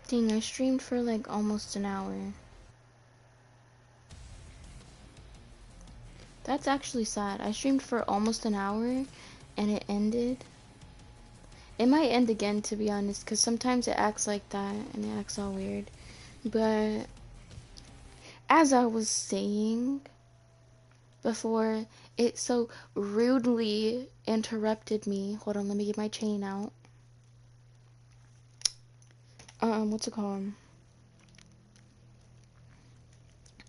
Dang, I streamed for like almost an hour. That's actually sad. I streamed for almost an hour and it ended. It might end again, to be honest, because sometimes it acts like that and it acts all weird. But as I was saying before, it so rudely interrupted me. Hold on, let me get my chain out. What's it called?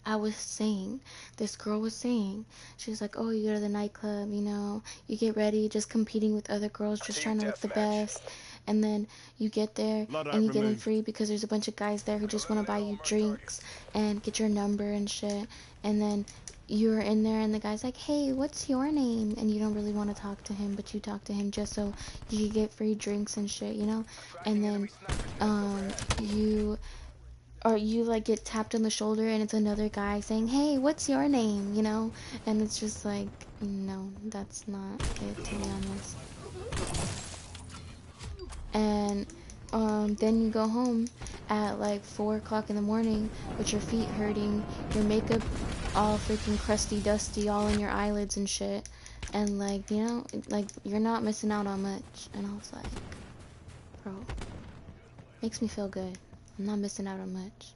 I was saying, this girl was saying, she was like, oh, you go to the nightclub, you know, you get ready, just competing with other girls, just trying to look the best, and then you get there, and you get in free because there's a bunch of guys there who just want to buy you drinks, and get your number and shit, and then you're in there, and the guy's like, hey, what's your name? And you don't really want to talk to him, but you talk to him just so you can get free drinks and shit, you know, and then, you like get tapped on the shoulder and it's another guy saying, hey, what's your name, you know, and it's just like, no, that's not it, to be honest. And then you go home at like 4 o'clock in the morning with your feet hurting, your makeup all freaking crusty dusty all in your eyelids and shit, and like, you know, like you're not missing out on much. And I was like, bro, makes me feel good. I'm not missing out on much.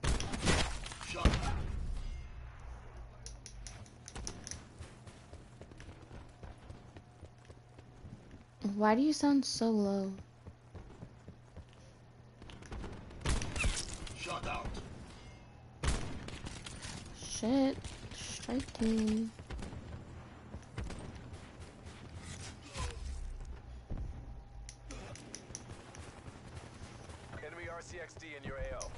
Why do you sound so low? Shut out. Shit. Strike team. Enemy RCXD in your AO.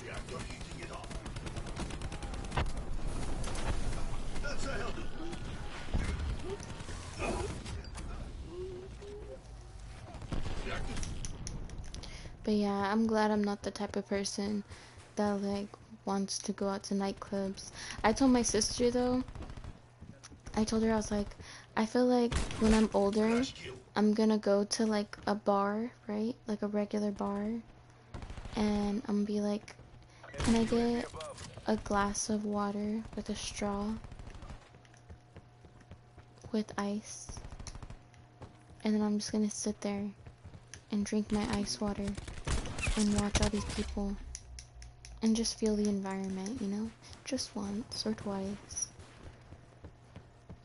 Reactor heating it up. That's a hell. But yeah, I'm glad I'm not the type of person that like wants to go out to nightclubs. I told my sister though, I told her, I was like, I feel like when I'm older, I'm gonna go to like a bar, right? Like a regular bar. And I'm gonna be like, can I get a glass of water with a straw? With ice. And then I'm just gonna sit there and drink my ice water and watch all these people and just feel the environment, you know, just once or twice,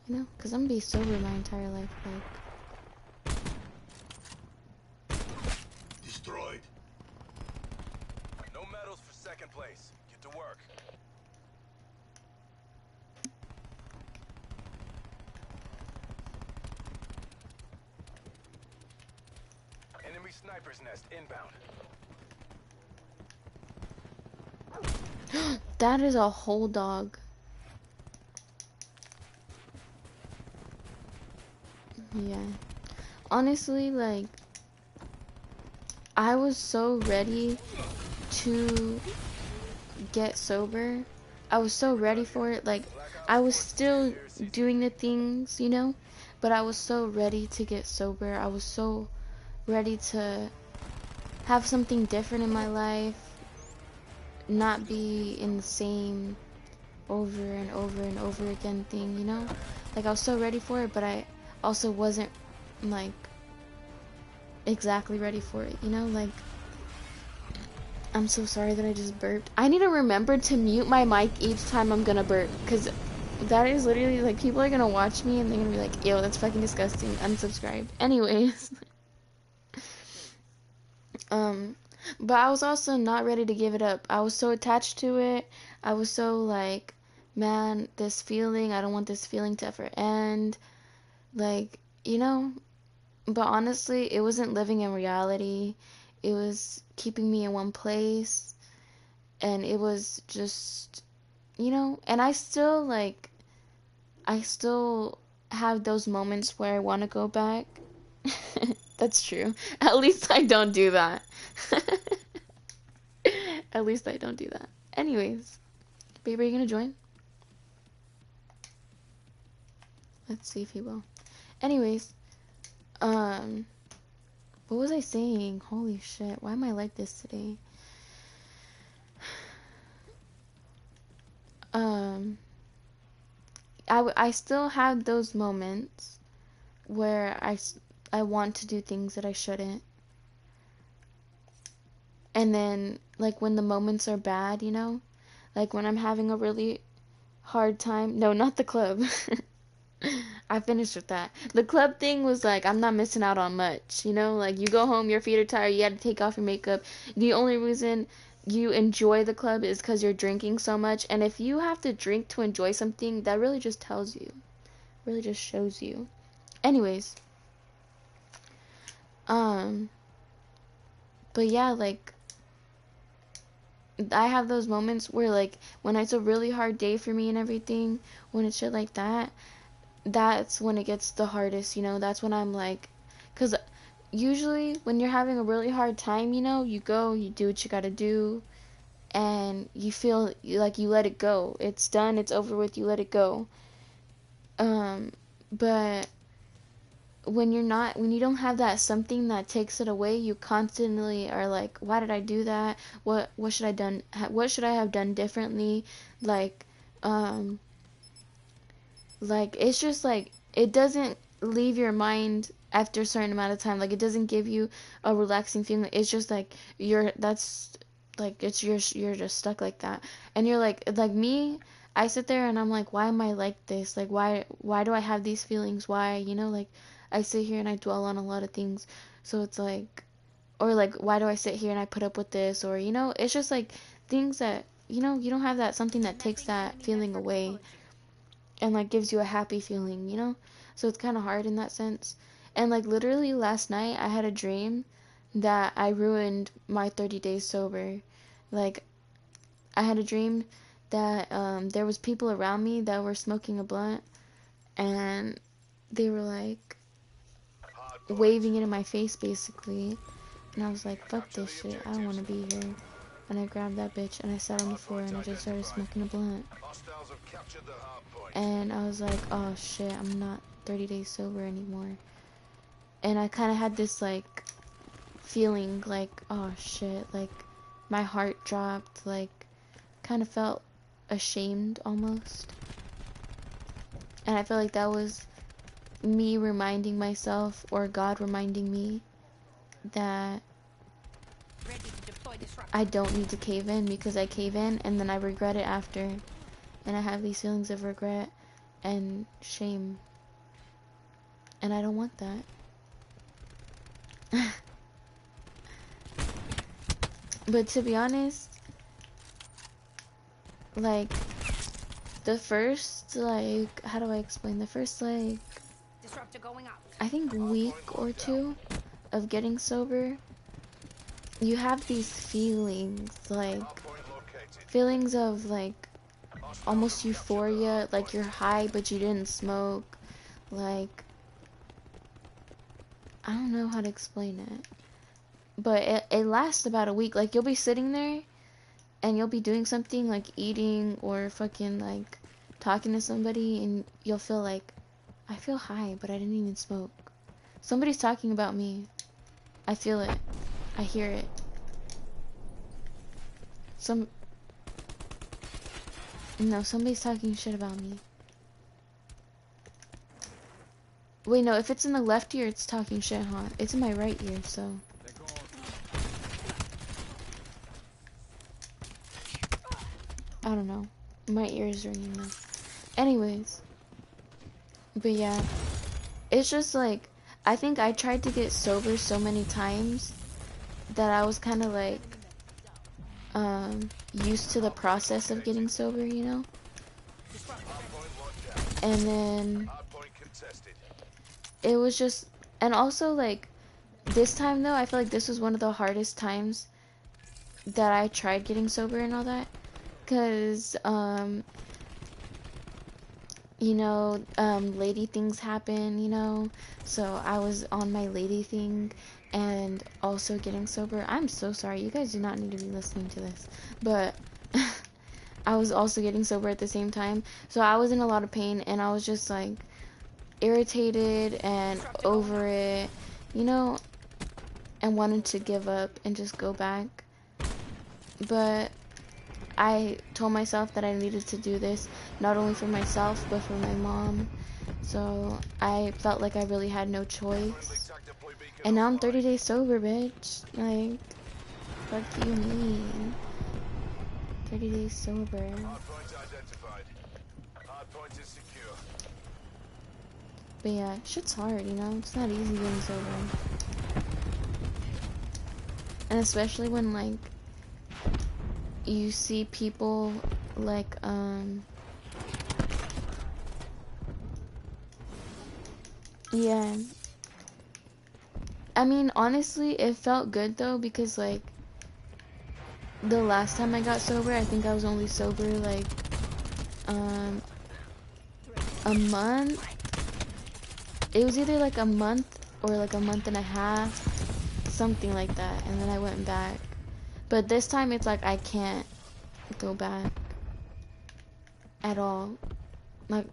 you know, because I'm gonna be sober my entire life, like. Destroyed. No medals for second place. Get to work. Enemy sniper's nest inbound. That is a whole dog. Yeah. Honestly, like, I was so ready to get sober. I was so ready for it. Like, I was still doing the things, you know, but I was so ready to get sober. I was so ready to have something different in my life, not be in the same over and over and over again thing, you know? Like, I was so ready for it, but I also wasn't, like, exactly ready for it, you know? Like, I'm so sorry that I just burped. I need to remember to mute my mic each time I'm gonna burp, because that is literally, like, people are gonna watch me and they're gonna be like, yo, that's fucking disgusting, unsubscribe. Anyways. But I was also not ready to give it up. I was so attached to it. I was so like, man, this feeling, I don't want this feeling to ever end. Like, you know, but honestly, it wasn't living in reality. It was keeping me in one place. And it was just, you know, and I still have those moments where I want to go back. That's true. At least I don't do that. At least I don't do that. Anyways, babe, are you gonna join? Let's see if he will. Anyways, What was I saying? Holy shit, why am I like this today? Um, I still have those moments where I want to do things that I shouldn't. And then, like, when the moments are bad, you know? Like, when I'm having a really hard time. No, not the club. I finished with that. The club thing was like, I'm not missing out on much, you know? Like, you go home, your feet are tired, you had to take off your makeup. The only reason you enjoy the club is because you're drinking so much. And if you have to drink to enjoy something, that really just tells you. Really just shows you. Anyways. But yeah, like, I have those moments where, like, when it's a really hard day for me and everything, when it's shit like that, that's when it gets the hardest, you know? That's when I'm like, because usually when you're having a really hard time, you know, you go, you do what you gotta do, and you feel like you let it go. It's done, it's over with, you let it go. But when you don't have that something that takes it away, you constantly are like, why did I do that? What should I have done differently? Like, um, like, it's just like, it doesn't leave your mind after a certain amount of time. Like, it doesn't give you a relaxing feeling. It's just like, you're just stuck like that. And you're like me, I sit there and I'm like, why am I like this? Like, why do I have these feelings? Why, you know, like, I sit here and I dwell on a lot of things. So it's like, or like, why do I sit here and I put up with this? Or, you know, it's just like things that, you know, you don't have that something that takes that feeling away and like gives you a happy feeling, you know? So it's kind of hard in that sense. And like literally last night I had a dream that I ruined my 30 days sober. Like I had a dream that there was people around me that were smoking a blunt and they were like waving it in my face basically. And I was like, fuck this shit, I don't want to be here. And I grabbed that bitch and I sat on the floor and I just started smoking a blunt. And I was like, oh shit, I'm not 30 days sober anymore. And I kind of had this like feeling like, oh shit, like my heart dropped, like kind of felt ashamed almost. And I felt like that was me reminding myself, or God reminding me, that I don't need to cave in, because I cave in and then I regret it after. And I have these feelings of regret and shame. And I don't want that. But to be honest, like, the first, like, how do I explain? The first, like, I think week or two of getting sober, you have these feelings, like, feelings of, like, almost euphoria, like you're high but you didn't smoke, like, I don't know how to explain it, but it lasts about a week. Like, you'll be sitting there and you'll be doing something like eating or fucking like talking to somebody and you'll feel like, I feel high but I didn't even smoke. Somebody's talking about me. I feel it. I hear it. No, somebody's talking shit about me. Wait, no, if it's in the left ear, it's talking shit, huh? It's in my right ear, so. I don't know. My ears ringing though. Anyways. But yeah. It's just like, I think I tried to get sober so many times that I was kind of like, used to the process of getting sober, you know? And then it was just, and also like, this time though, I feel like this was one of the hardest times that I tried getting sober and all that. Cause, you know, lady things happen, you know? So I was on my lady thing and also getting sober. I'm so sorry, you guys do not need to be listening to this. But I was also getting sober at the same time. So I was in a lot of pain and I was just like irritated and over it, you know? and wanted to give up and just go back. But I told myself that I needed to do this, not only for myself, but for my mom. So I felt like I really had no choice. And now I'm 30 days sober, bitch. Like, fuck you mean? 30 days sober. Hardpoint identified. Hardpoint is secure. But yeah, shit's hard, you know? It's not easy getting sober. And especially when, like, you see people, like, yeah. I mean, honestly, it felt good, though, because, like, the last time I got sober, I think I was only sober, like, a month. It was either, like, a month or, like, a month and a half, something like that, and then I went back. But this time, it's like, I can't go back at all. Like,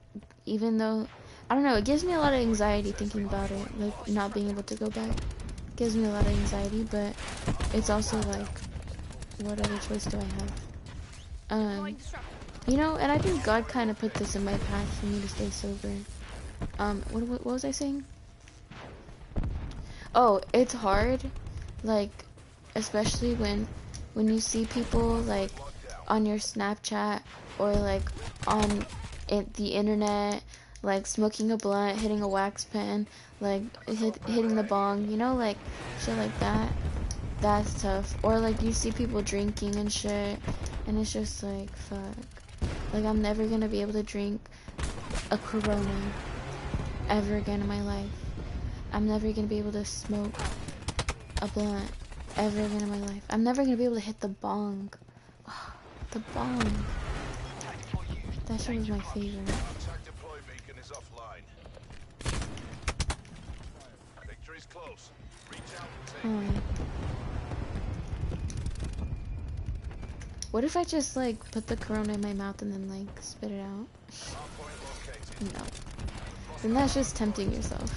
even though, I don't know, it gives me a lot of anxiety thinking about it, like, not being able to go back. It gives me a lot of anxiety, but it's also, like, what other choice do I have? You know, and I think God kind of put this in my path for me to stay sober. What was I saying? Oh, it's hard, like, especially when you see people, like, on your Snapchat or, like, on the internet, like, smoking a blunt, hitting a wax pen, like, hitting the bong, you know, like, shit like that. That's tough. Or, like, you see people drinking and shit, and it's just, like, fuck. Like, I'm never gonna be able to drink a Corona ever again in my life. I'm never gonna be able to smoke a blunt ever again in my life. I'm never gonna be able to hit the bong. The bong. That shit was my favorite. Attack deploy beacon is offline. Victory's close. Reach out and take it. What if I just, like, put the Corona in my mouth and then, like, spit it out? Hardpoint located. No. Then that's just tempting yourself.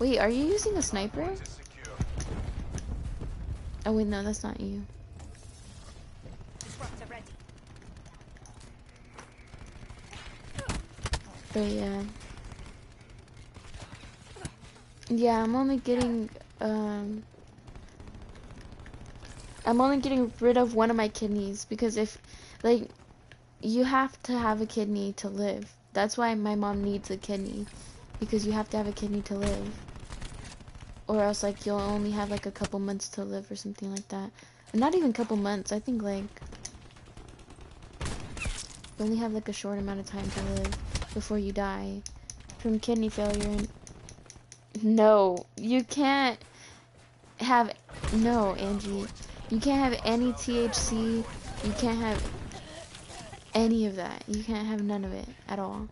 Wait, are you using a sniper? Hardpoint is secure. Oh wait, no, that's not you. But yeah. Yeah, I'm only getting rid of one of my kidneys because if, like, you have to have a kidney to live. That's why my mom needs a kidney, because you have to have a kidney to live. Or else, like, you'll only have, like, a couple months to live or something like that. Not even a couple months, I think, like, you only have, like, a short amount of time to live before you die from kidney failure. And no, you can't have, no, Angie, you can't have any THC, you can't have any of that, you can't have none of it at all.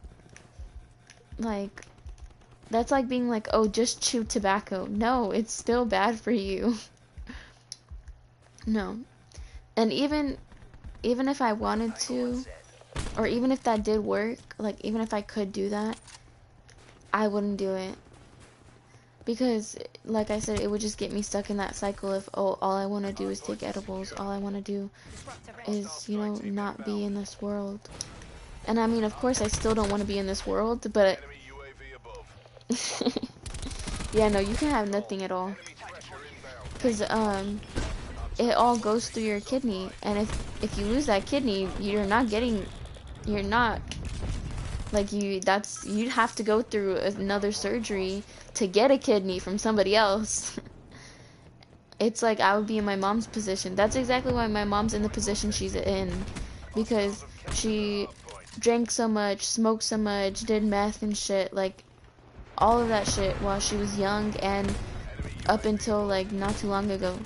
Like, that's like being like, oh, just chew tobacco. No, it's still bad for you. No. And even if I wanted to, or even if that did work, like, even if I could do that, I wouldn't do it. Because, like I said, it would just get me stuck in that cycle of, oh, all I want to do is take edibles. All I want to do is, you know, not be in this world. And I mean, of course, I still don't want to be in this world, but... Enemy UAV above. yeah, no, you can have nothing at all. Enemy pressure inbound. Because, it all goes through your kidney. And if you lose that kidney, you're not, like, you'd have to go through another surgery to get a kidney from somebody else. It's like I would be in my mom's position. That's exactly why my mom's in the position she's in. Because she drank so much, smoked so much, did meth and shit, like, all of that shit while she was young and up until, like, not too long ago.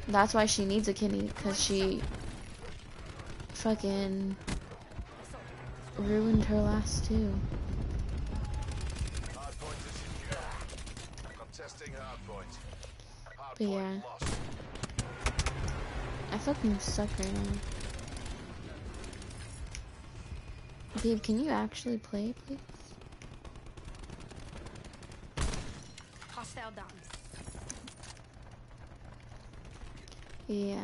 That's why she needs a kidney, because she fucking ruined her last two. Hardpoint is secure. Contesting hardpoint. But yeah, Lost. I fucking suck right now. Babe, can you actually play, please? Hostile down. Yeah.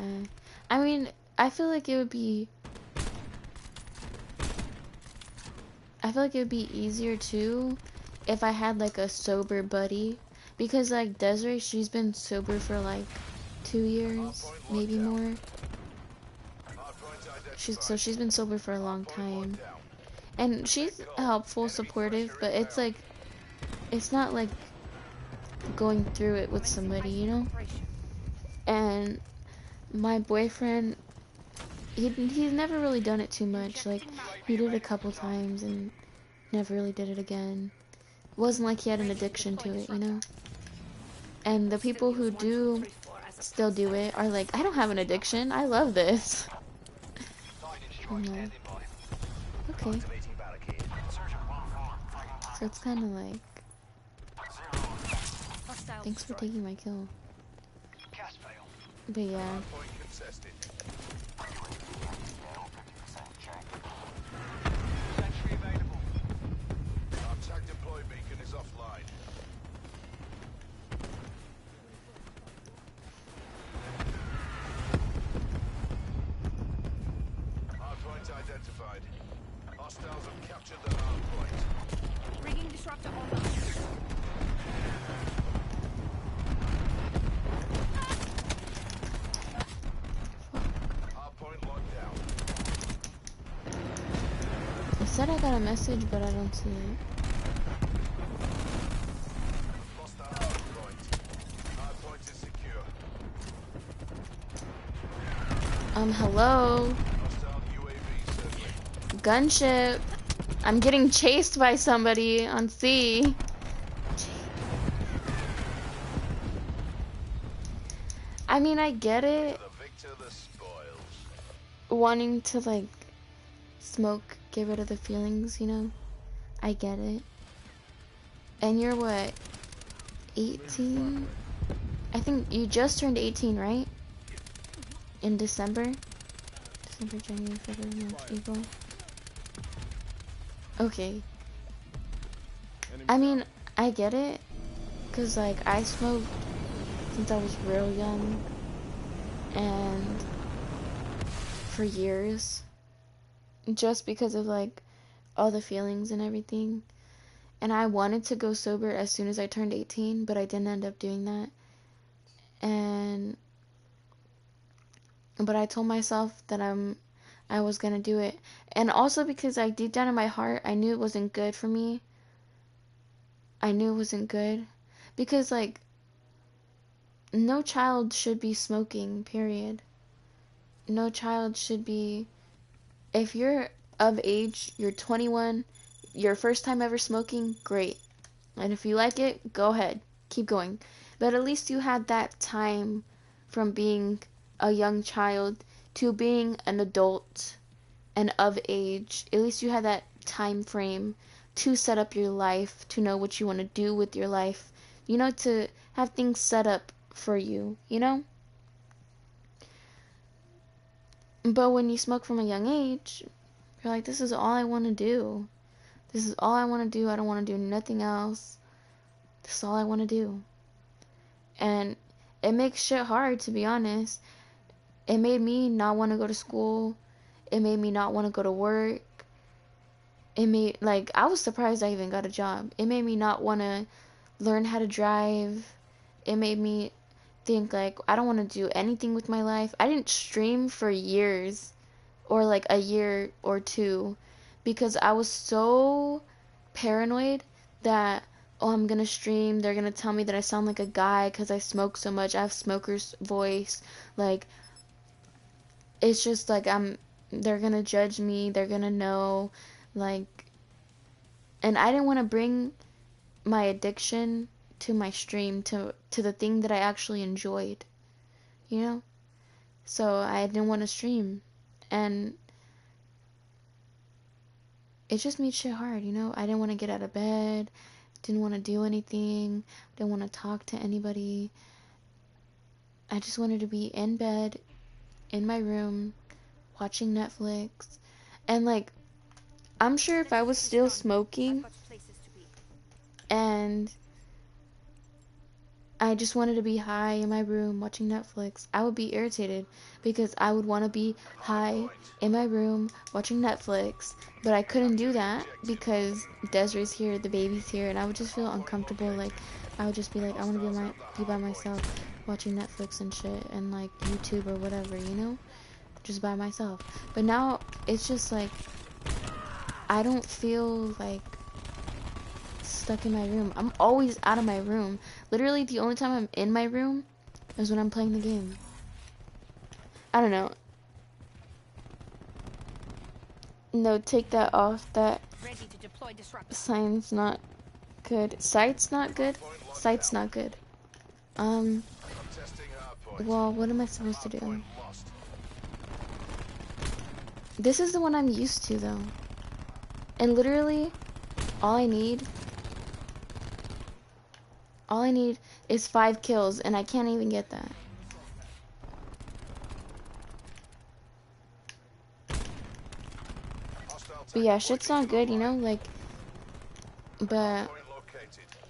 I mean, I feel like it would be... I feel like it would be easier, too, if I had, like, a sober buddy. Because, like, Desiree, she's been sober for, like, 2 years, maybe more. She's been sober for a long time. And she's helpful, supportive, but it's, like, it's not, like, going through it with somebody, you know? And my boyfriend, he's never really done it too much. Like, he did it a couple times and never really did it again. It wasn't like he had an addiction to it, you know? And the people who do still do it are like, I don't have an addiction. I love this. I'm like, okay. So it's kind of like, thanks for taking my kill. But yeah. Identified. Hostiles have captured the hard point. Bringing disruptor online. Hard point locked down. I said I got a message, but I don't see it. Lost the hard point. Hard point is secure. Hello? Hostile UAV circling. Gunship. I'm getting chased by somebody on C. I mean, I get it. The victor, the spoils. Wanting to, like, smoke, get rid of the feelings, you know? I get it. And you're what? 18? I think you just turned 18, right? In December? December, January, February, March, April. Okay. I mean, I get it. Cause, like, I smoked since I was real young. And for years. Just because of, like, all the feelings and everything. And I wanted to go sober as soon as I turned 18, but I didn't end up doing that. But I told myself that I was gonna do it. And also because, like, deep down in my heart, I knew it wasn't good for me. I knew it wasn't good. Because, like, no child should be smoking, period. No child should be... If you're of age, you're 21, your first time ever smoking, great. And if you like it, go ahead. Keep going. But at least you had that time from being a young child to being an adult and of age. At least you had that time frame to set up your life, to know what you want to do with your life, you know, to have things set up for you, you know? But when you smoke from a young age, you're like, this is all I want to do. This is all I want to do. I don't want to do nothing else. This is all I want to do. And it makes shit hard, to be honest. It made me not want to go to school. It made me not want to go to work. It made, like, I was surprised I even got a job. It made me not want to learn how to drive. It made me think, like, I don't want to do anything with my life. I didn't stream for years, or like a year or two, because I was so paranoid that, oh, I'm gonna stream, they're gonna tell me that I sound like a guy because I smoke so much. I have smoker's voice. Like, it's just like they're gonna judge me, they're gonna know, like, and I didn't want to bring my addiction to my stream, to the thing that I actually enjoyed, you know? So I didn't want to stream, and it just made shit hard, you know? I didn't want to get out of bed, didn't want to do anything, didn't want to talk to anybody. I just wanted to be in bed, in my room, watching Netflix, and, like, I'm sure if I was still smoking and I just wanted to be high in my room watching Netflix, I would be irritated because I would want to be high in my room watching Netflix, but I couldn't do that because Desiree's here, the baby's here, and I would just feel uncomfortable. Like, I would just be like, I want to be by myself watching Netflix and shit and like YouTube or whatever, you know, just by myself. But now it's just like I don't feel like stuck in my room. I'm always out of my room. Literally, the only time I'm in my room is when I'm playing the game. I don't know. No, take that off. That sign's not good. Sight's not good? Sight's not good. Well, what am I supposed to do? This is the one I'm used to, though. And literally, all I need is 5 kills, and I can't even get that. But yeah, shit's not good, you know, like, but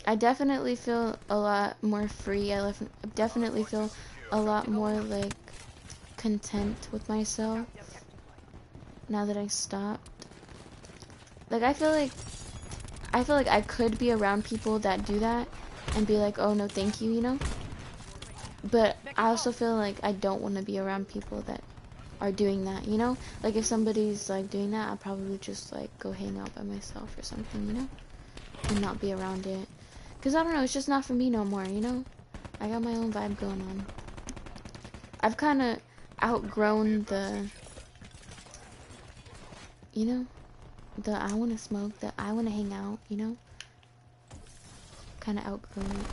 I definitely feel a lot more free. I definitely feel a lot more, like, content with myself now that I stopped. Like, I feel like I could be around people that do that and be like, oh, no, thank you, you know? But I also feel like I don't want to be around people that are doing that, you know? Like, if somebody's, like, doing that, I'll probably just, like, go hang out by myself or something, you know? And not be around it. Because, I don't know, it's just not for me no more, you know? I got my own vibe going on. I've kind of outgrown the, you know? The I want to smoke, the I want to hang out, you know? Kind of outgrown it.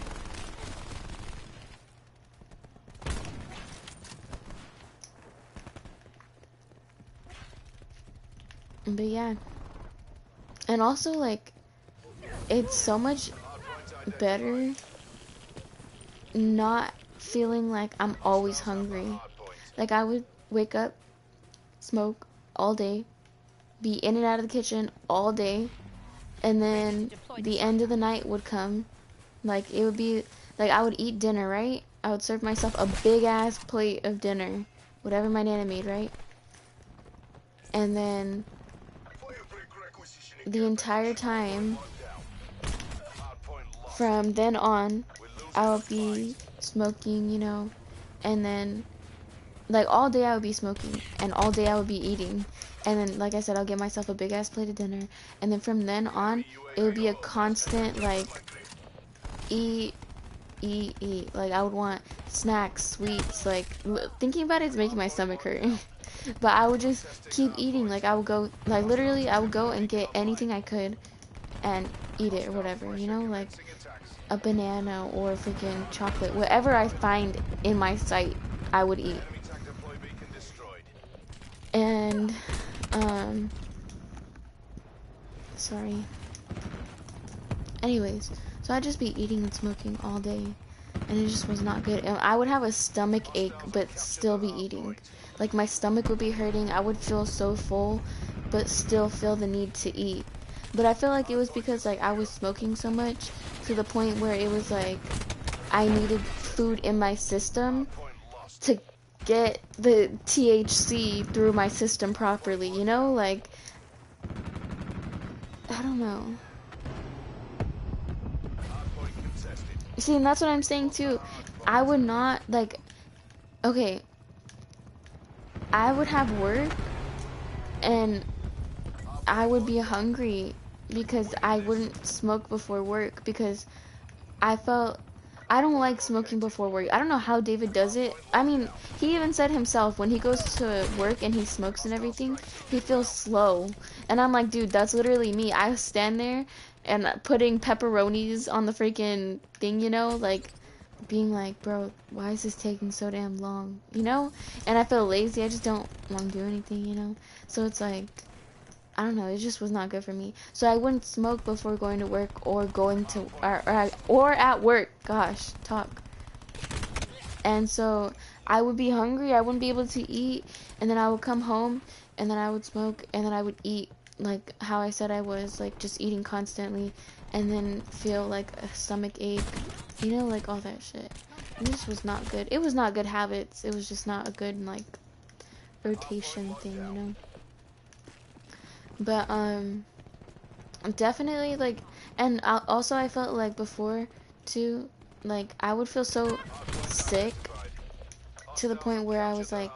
But yeah. And also, like, it's so much better not feeling like I'm always hungry. Like, I would wake up, smoke all day, be in and out of the kitchen all day, and then the end of the night would come. Like, it would be, like, I would eat dinner, right? I would serve myself a big-ass plate of dinner, whatever my nana made, right? And then the entire time from then on, I would be smoking, you know, and then, like, all day I would be smoking, and all day I would be eating, and then, like I said, I'll get myself a big-ass plate of dinner, and then from then on, it would be a constant, like, eat, like, I would want snacks, sweets, like, thinking about it is making my stomach hurt. But I would just keep eating. Like, I would go, like, literally, I would go and get anything I could and eat it or whatever, you know? Like, a banana or freaking chocolate. Whatever I find in my sight, I would eat. And, sorry. Anyways, so I'd just be eating and smoking all day. And it just was not good. And I would have a stomach ache, but still be eating. Like, my stomach would be hurting. I would feel so full, but still feel the need to eat. But I feel like it was because, like, I was smoking so much to the point where it was like I needed food in my system to get the THC through my system properly, you know? Like, I don't know. See, and that's what I'm saying too. I would not, like, okay, I would have work and I would be hungry because I wouldn't smoke before work because I felt I don't like smoking before work. I don't know how David does it. I mean, he even said himself when he goes to work and he smokes and everything, he feels slow. And I'm like, dude, that's literally me. I stand there and putting pepperonis on the freaking thing, you know, like being like, bro, why is this taking so damn long, you know? And I feel lazy. I just don't want to do anything, you know? So it's like, I don't know, it just was not good for me. So I wouldn't smoke before going to work or going to, or at work. Gosh, talk. And so I would be hungry, I wouldn't be able to eat, and then I would come home, and then I would smoke, and then I would eat. like how I said I was, like just eating constantly and then feel like a stomach ache, you know, like all that shit. And this was not good. It was not good habits. It was just not a good like rotation thing, you know. But definitely like, and also I felt like before too, like I would feel so sick to the point where I was like,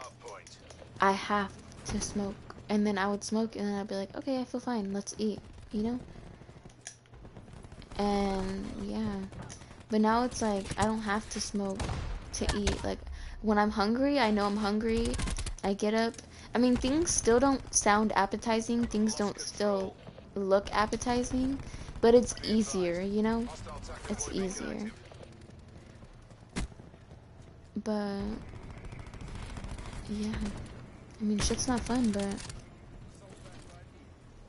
I have to smoke, and then I would smoke and then I'd be like, okay, I feel fine, let's eat, you know. And yeah, but now it's like I don't have to smoke to eat. Like when I'm hungry, I know I'm hungry, I get up. I mean, things still don't sound appetizing, things don't still look appetizing, but it's easier, you know. It's easier. But yeah, I mean, shit's not fun, but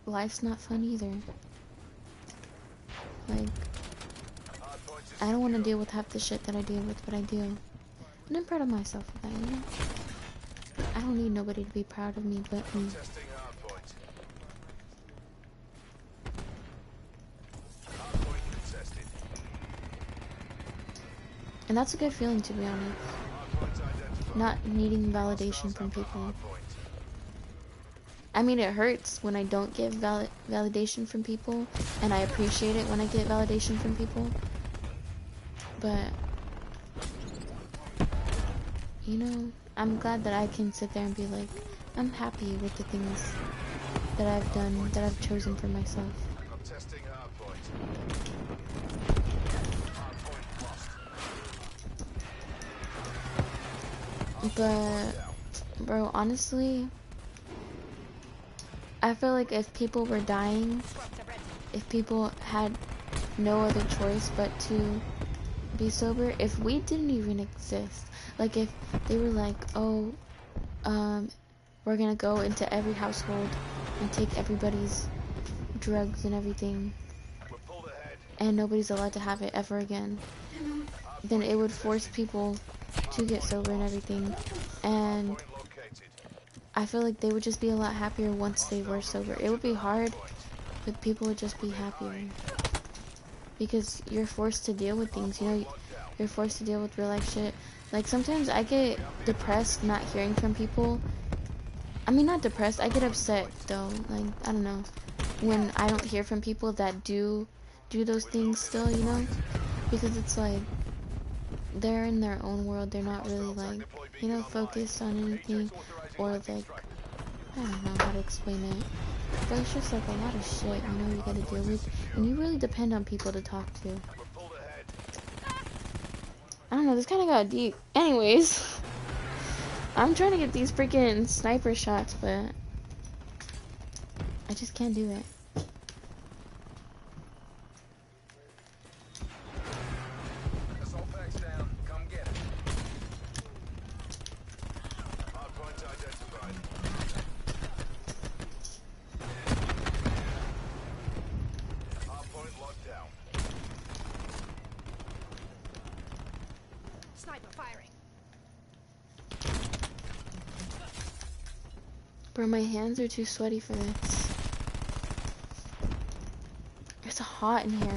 life's not fun either. Like, I don't want to deal with half the shit that I deal with, but I do. And I'm proud of myself for that, you know? I don't need nobody to be proud of me but me. And that's a good feeling, to be honest. Not needing validation from people. I mean, it hurts when I don't get validation from people, and I appreciate it when I get validation from people. But, you know, I'm glad that I can sit there and be like, I'm happy with the things that I've done, that I've chosen for myself. But, bro, honestly, I feel like if people were dying, if people had no other choice but to be sober, if we didn't even exist, like if they were like, oh, we're gonna go into every household and take everybody's drugs and everything, and nobody's allowed to have it ever again, then it would force people to get sober and everything, and I feel like they would just be a lot happier once they were sober. It would be hard, but people would just be happier. Because you're forced to deal with things, you know, you're forced to deal with real life shit. Like, sometimes I get depressed not hearing from people. I mean, not depressed, I get upset, though. Like, I don't know. When I don't hear from people that do those things still, you know? Because it's like, they're in their own world, they're not really, like, you know, focused on anything. Or, like, I don't know how to explain it. But it's just like a lot of shit, you know, you gotta deal with. And you really depend on people to talk to. I don't know, this kind of got deep. Anyways, I'm trying to get these freaking sniper shots, but I just can't do it. Bro, my hands are too sweaty for this. It's hot in here.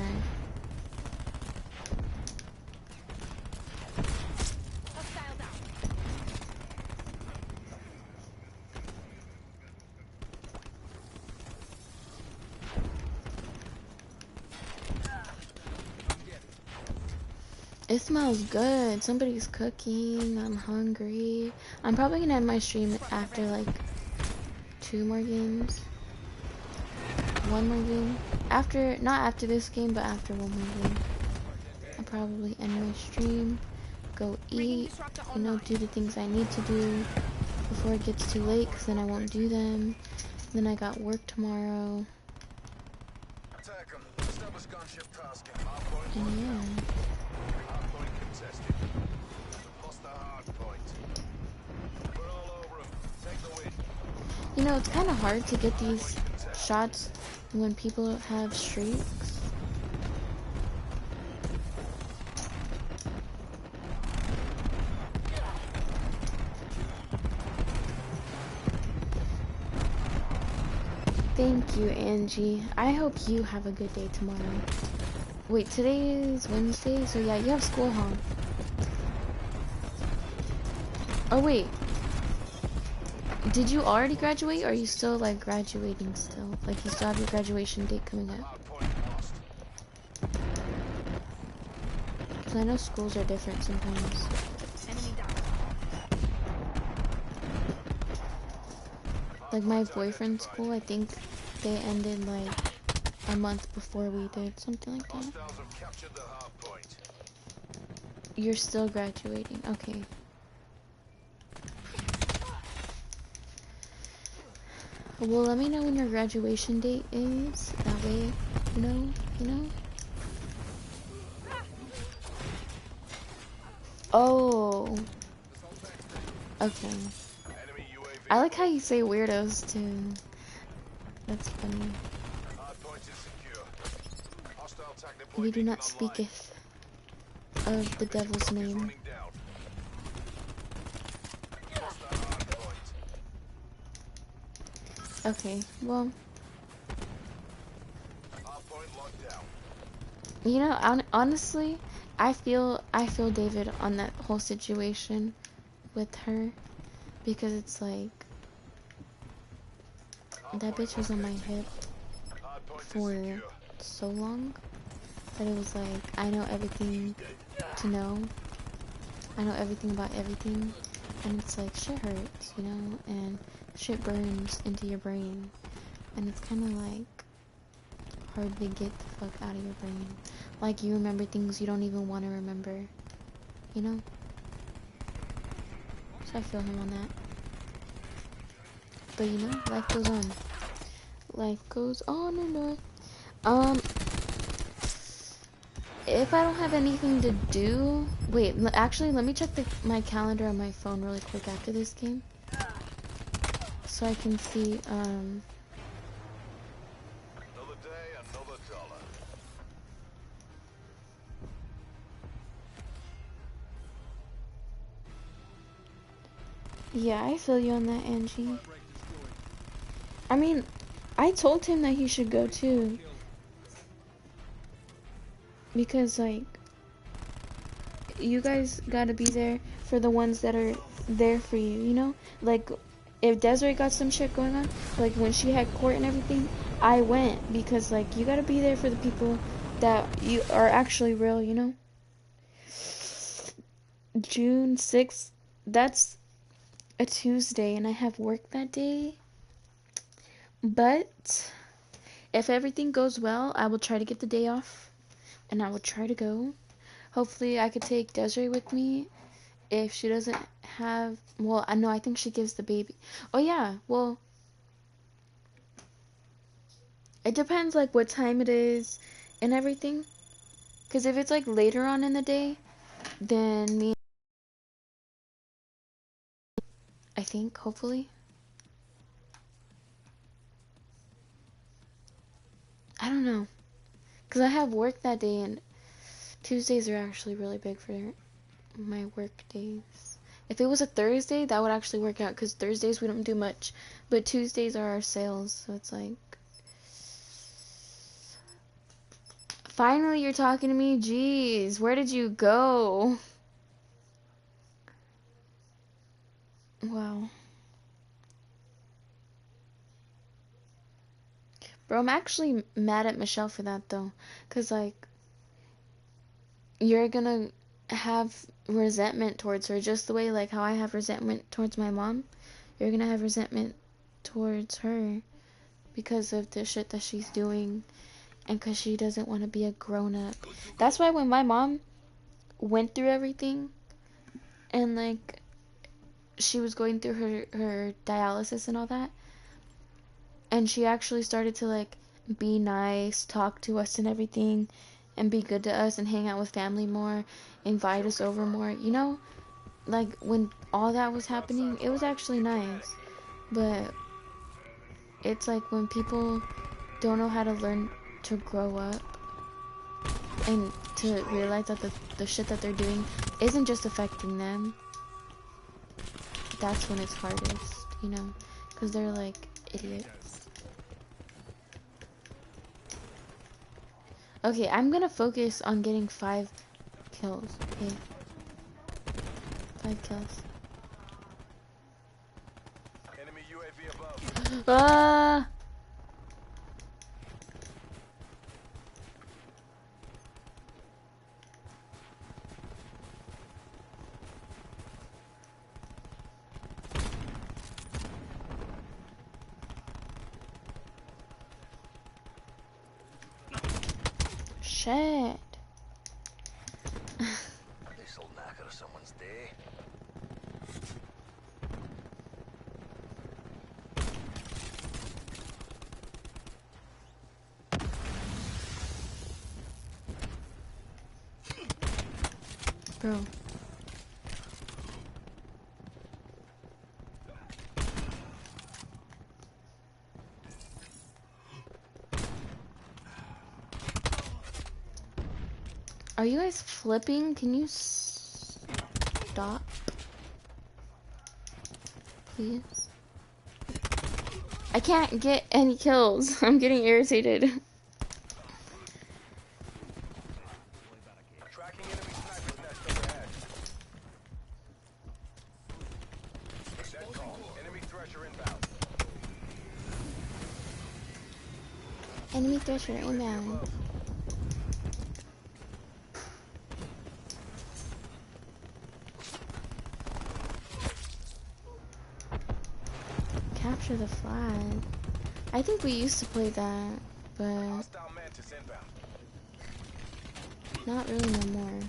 It smells good. Somebody's cooking. I'm hungry. I'm probably gonna end my stream after like 2 more games. 1 more game. After, not after this game, but after 1 more game. I'll probably end my stream, go eat, you know, do the things I need to do before it gets too late, because then I won't do them. Then I got work tomorrow. And yeah. You know, it's kind of hard to get these shots when people have streaks. Thank you, Angie. I hope you have a good day tomorrow. Wait, today is Wednesday, so yeah, you have school, huh? Oh wait, did you already graduate, or are you still like graduating still? Like you still have your graduation date coming up? Because I know schools are different sometimes. Like my boyfriend's school, I think they ended like a month before we did, something like that. You're still graduating, okay. Well, let me know when your graduation date is. That way, you know. Oh, okay. I like how you say weirdos too. That's funny. We do not speaketh of the devil's name. Okay, well, you know, honestly, I feel David on that whole situation with her, because it's like that bitch was on my hip for so long that it was like I know everything to know. I know everything about everything, and it's like shit hurts, you know, and shit burns into your brain, and it's kind of like hard to get the fuck out of your brain. Like you remember things you don't even want to remember, you know? So I feel him on that. But you know, life goes on. Life goes on and on. If I don't have anything to do... Wait, actually, let me check my calendar on my phone really quick after this game. So I can see, Another day, another dollar. Yeah, I feel you on that, Angie. I mean, I told him that he should go too. Because, like, you guys gotta be there for the ones that are there for you, you know? Like, if Desiree got some shit going on, like when she had court and everything, I went because, like, you gotta be there for the people that you are actually real, you know? June 6th, that's a Tuesday, and I have work that day. But if everything goes well, I will try to get the day off, and I will try to go. Hopefully, I could take Desiree with me. If she doesn't have, well, I know, I think she gives the baby. Oh yeah, well, it depends like what time it is and everything. Because if it's like later on in the day, then me, I think, hopefully. I don't know. Because I have work that day, and Tuesdays are actually really big for my work days. If it was a Thursday, that would actually work out, because Thursdays we don't do much. But Tuesdays are our sales, so it's like... Finally, you're talking to me? Jeez, where did you go? Wow. Bro, I'm actually mad at Michelle for that, though. Because, like, you're gonna have resentment towards her just the way, like, how I have resentment towards my mom. You're gonna have resentment towards her because of the shit that she's doing and because she doesn't want to be a grown-up. That's why when my mom went through everything and, like, she was going through her dialysis and all that, and she actually started to, like, be nice, talk to us and everything, and be good to us and hang out with family more, invite us over more, you know? Like, when all that was happening, it was actually nice. But it's like when people don't know how to learn to grow up and to realize that the shit that they're doing isn't just affecting them, that's when it's hardest, you know? Because they're like idiots. Okay, I'm gonna focus on getting 5 kills. Okay. 5 kills. Enemy UAV above. Ah! Shit. This'll knacker someone's day. Bro. Are you guys flipping? Can you stop? Please. I can't get any kills. I'm getting irritated. Tracking enemy sniper's nest overhead. Dead call. Enemy thresher inbound. Enemy thresher inbound. Capture the flag. I think we used to play that, but Hostile mantis inbound. not really no more.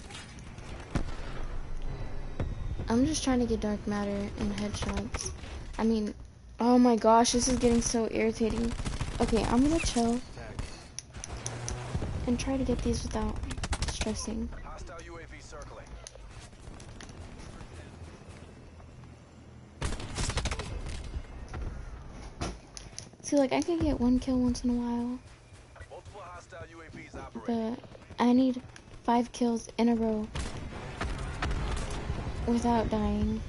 I'm just trying to get dark matter and headshots. I mean, oh my gosh, this is getting so irritating. Okay, I'm gonna chill and try to get these without stressing. Hostile UAV circling. See, like, I can get 1 kill once in a while, Multiple hostile UAVs operating. but I need 5 kills in a row without dying.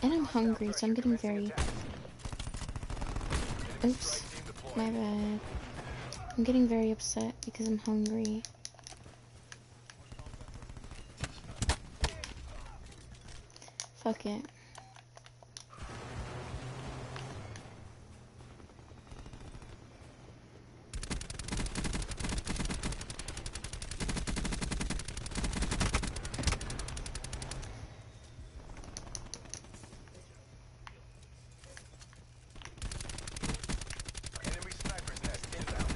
And I'm hungry, so I'm getting very... Oops, my bad. I'm getting very upset because I'm hungry. Fuck it. Enemy sniper's nest inbound.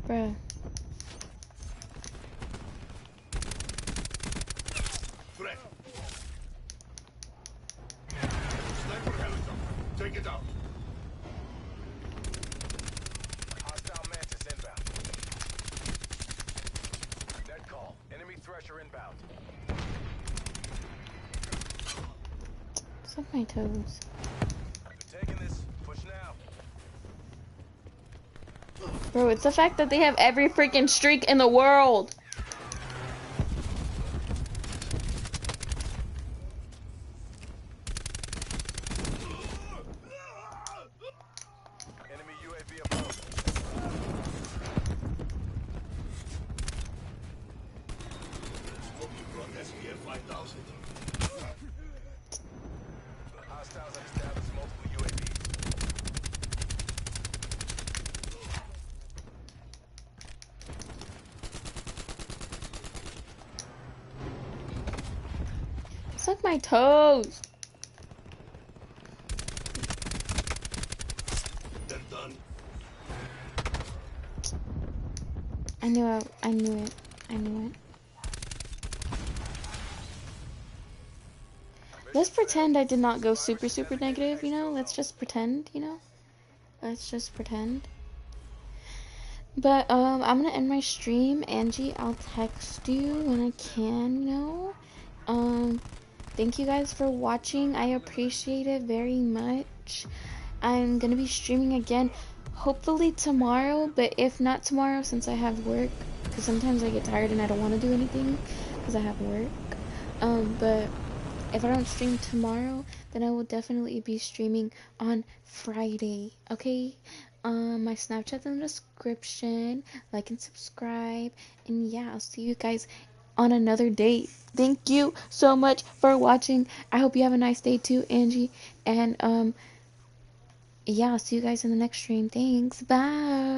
Bruh. Threat. Sniper helicopter. Take it out. Hostile mantis inbound. Dead call. Enemy thresher inbound. Suck my toes. They're taking this. Push now. Bro, it's the fact that they have every freaking streak in the world. Enemy UAV above. Hope you brought SPF 5000. Hostiles have established multiple UAVs. Suck my toes. They're done. I knew it. I knew it. I knew it. Let's pretend I did not go super, super negative, you know? Let's just pretend, you know? Let's just pretend. But, I'm gonna end my stream. Angie, I'll text you when I can, you know? Thank you guys for watching. I appreciate it very much. I'm gonna be streaming again. hopefully tomorrow, but if not tomorrow, since I have work, because sometimes I get tired and I don't want to do anything because I have work. But if I don't stream tomorrow, then I will definitely be streaming on Friday. Okay? My Snapchat's in the description. Like and subscribe. And yeah, I'll see you guys on another date. Thank you so much for watching. I hope you have a nice day too, Angie. And yeah, I'll see you guys in the next stream. Thanks. Bye.